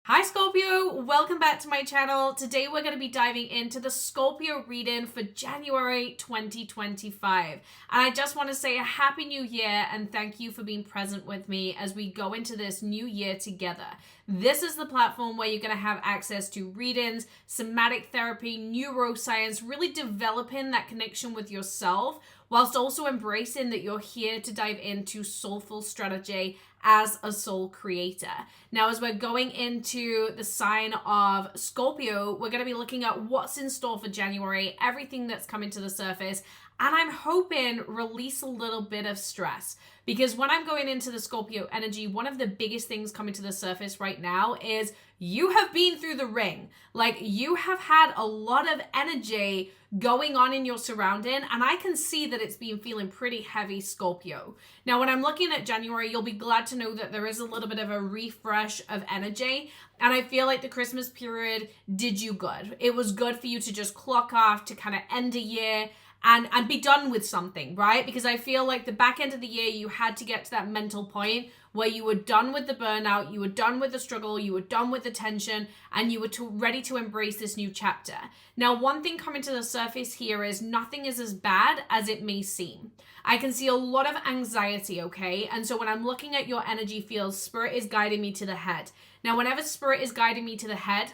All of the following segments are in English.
Hi Scorpio, welcome back to my channel. Today we're going to be diving into the Scorpio reading for January 2025. And I just want to say a happy new year and thank you for being present with me as we go into this new year together. This is the platform where you're going to have access to readings, somatic therapy, neuroscience, really developing that connection with yourself whilst also embracing that you're here to dive into soulful strategy as a soul creator. Now, as we're going into the sign of Scorpio, we're going to be looking at what's in store for January, everything that's coming to the surface, and I'm hoping release a little bit of stress. Because when I'm going into the Scorpio energy, one of the biggest things coming to the surface right now is you have been through the ring. Like, you have had a lot of energy going on in your surrounding, and I can see that it's been feeling pretty heavy, Scorpio. Now, when I'm looking at January, you'll be glad to know that there is a little bit of a refresh of energy, and I feel like the Christmas period did you good. It was good for you to just clock off, to kind of end a year, and be done with something, right? Because I feel like the back end of the year, you had to get to that mental point where you were done with the burnout, you were done with the struggle, you were done with the tension, and you were ready to embrace this new chapter. Now, one thing coming to the surface here is nothing is as bad as it may seem. I can see a lot of anxiety, okay? And so when I'm looking at your energy fields, Spirit is guiding me to the head. Now, whenever Spirit is guiding me to the head,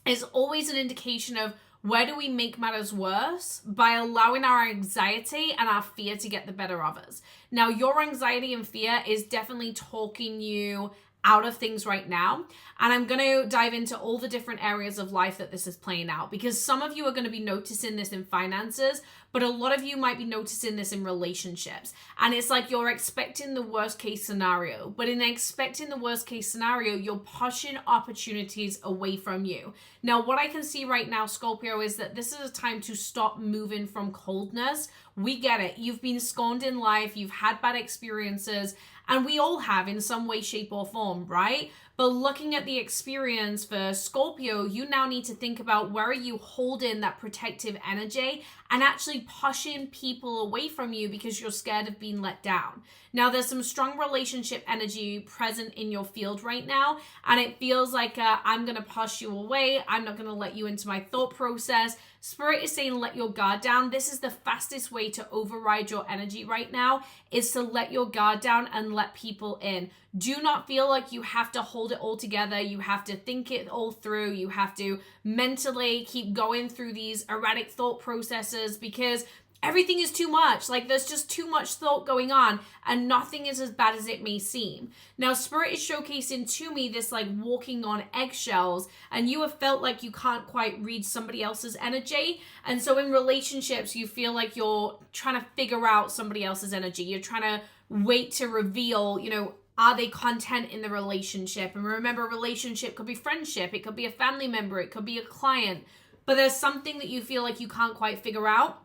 it's always an indication of where do we make matters worse? By allowing our anxiety and our fear to get the better of us. Now, your anxiety and fear is definitely talking you out of things right now. And I'm going to dive into all the different areas of life that this is playing out, because some of you are going to be noticing this in finances, but a lot of you might be noticing this in relationships. And it's like you're expecting the worst case scenario, but in expecting the worst case scenario, you're pushing opportunities away from you. Now, what I can see right now, Scorpio, is that this is a time to stop moving from coldness. We get it. You've been scorned in life. You've had bad experiences. And we all have in some way, shape, or form, right? But looking at the experience for Scorpio, you now need to think about where are you holding that protective energy and actually pushing people away from you because you're scared of being let down. Now, there's some strong relationship energy present in your field right now, and it feels like I'm going to push you away. I'm not going to let you into my thought process. Spirit is saying let your guard down. This is the fastest way to override your energy right now, is to let your guard down and let people in. Do not feel like you have to hold it all together. You have to think it all through. You have to mentally keep going through these erratic thought processes because everything is too much. Like, there's just too much thought going on and nothing is as bad as it may seem. Now, Spirit is showcasing to me this like walking on eggshells, and you have felt like you can't quite read somebody else's energy. And so in relationships, you feel like you're trying to figure out somebody else's energy. You're trying to wait to reveal, are they content in the relationship? And remember, relationship could be friendship. It could be a family member. It could be a client. But there's something that you feel like you can't quite figure out,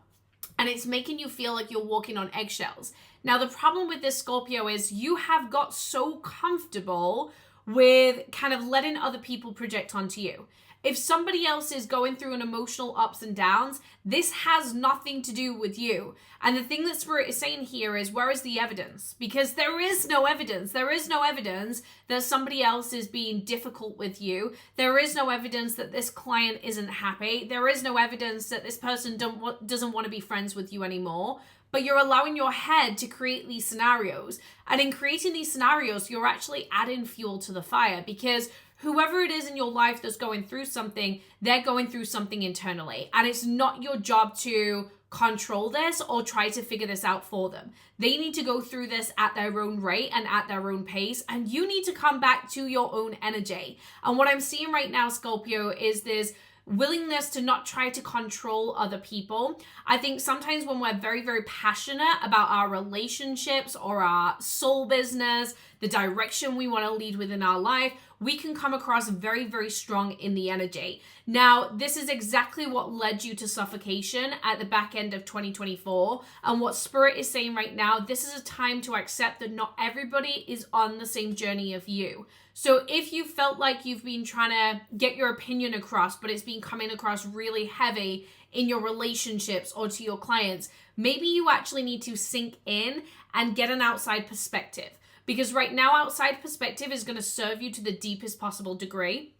and it's making you feel like you're walking on eggshells. Now, the problem with this, Scorpio, is you have got so comfortable with kind of letting other people project onto you. If somebody else is going through an emotional ups and downs, this has nothing to do with you. And the thing that Spirit is saying here is, where is the evidence? Because there is no evidence. There is no evidence that somebody else is being difficult with you. There is no evidence that this client isn't happy. There is no evidence that this person doesn't want to be friends with you anymore. But you're allowing your head to create these scenarios. And in creating these scenarios, you're actually adding fuel to the fire, because whoever it is in your life that's going through something, they're going through something internally. And it's not your job to control this or try to figure this out for them. They need to go through this at their own rate and at their own pace. And you need to come back to your own energy. And what I'm seeing right now, Scorpio, is this willingness to not try to control other people. I think sometimes when we're very, very passionate about our relationships or our soul business, the direction we want to lead within our life, we can come across very, very strong in the energy. Now, this is exactly what led you to suffocation at the back end of 2024. And what Spirit is saying right now, this is a time to accept that not everybody is on the same journey of you. So if you felt like you've been trying to get your opinion across, but it's been coming across really heavy in your relationships or to your clients, maybe you actually need to sink in and get an outside perspective. because right now outside perspective is going to serve you to the deepest possible degree.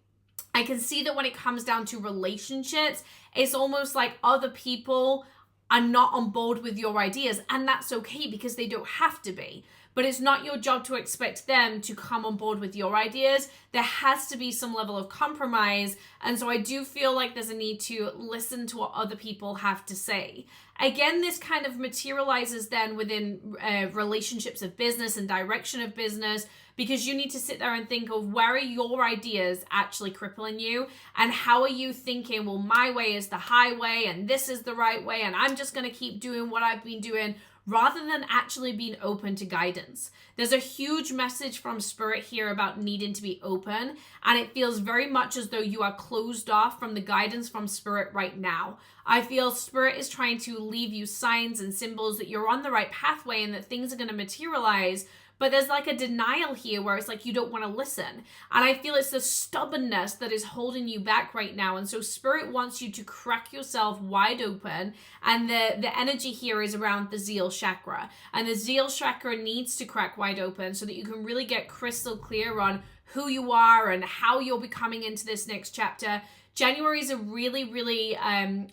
I can see that when it comes down to relationships, it's almost like other people are not on board with your ideas, and that's okay because they don't have to be. But it's not your job to expect them to come on board with your ideas. There has to be some level of compromise. And so I do feel like there's a need to listen to what other people have to say. Again, this kind of materializes then within relationships of business and direction of business, because you need to sit there and think of where are your ideas actually crippling you, and how are you thinking, well, my way is the highway and this is the right way and I'm just going to keep doing what I've been doing, rather than actually being open to guidance. There's a huge message from Spirit here about needing to be open, and it feels very much as though you are closed off from the guidance from Spirit right now. I feel Spirit is trying to leave you signs and symbols that you're on the right pathway and that things are going to materialize, but there's like a denial here where it's like you don't want to listen. And I feel it's the stubbornness that is holding you back right now. And so Spirit wants you to crack yourself wide open. And the energy here is around the zeal chakra. And the zeal chakra needs to crack wide open so that you can really get crystal clear on who you are and how you're becoming into this next chapter. January is a really, really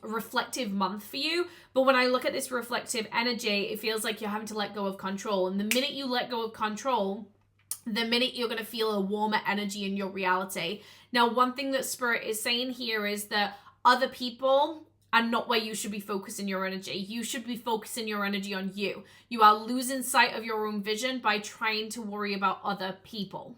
reflective month for you. But when I look at this reflective energy, it feels like you're having to let go of control. And the minute you let go of control, the minute you're going to feel a warmer energy in your reality. Now, one thing that Spirit is saying here is that other people are not where you should be focusing your energy. You should be focusing your energy on you. You are losing sight of your own vision by trying to worry about other people.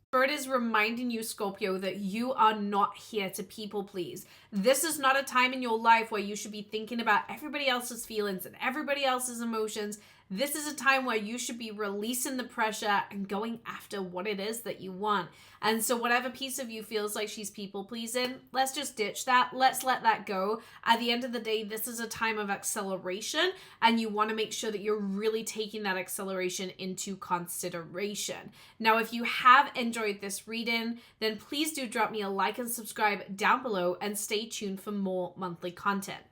Spirit is reminding you, Scorpio, that you are not here to people please. This is not a time in your life where you should be thinking about everybody else's feelings and everybody else's emotions. This is a time where you should be releasing the pressure and going after what it is that you want. And so whatever piece of you feels like she's people pleasing, let's just ditch that. Let's let that go. At the end of the day, this is a time of acceleration, and you want to make sure that you're really taking that acceleration into consideration. Now, if you have enjoyed this reading, then please do drop me a like and subscribe down below, and stay tuned for more monthly content.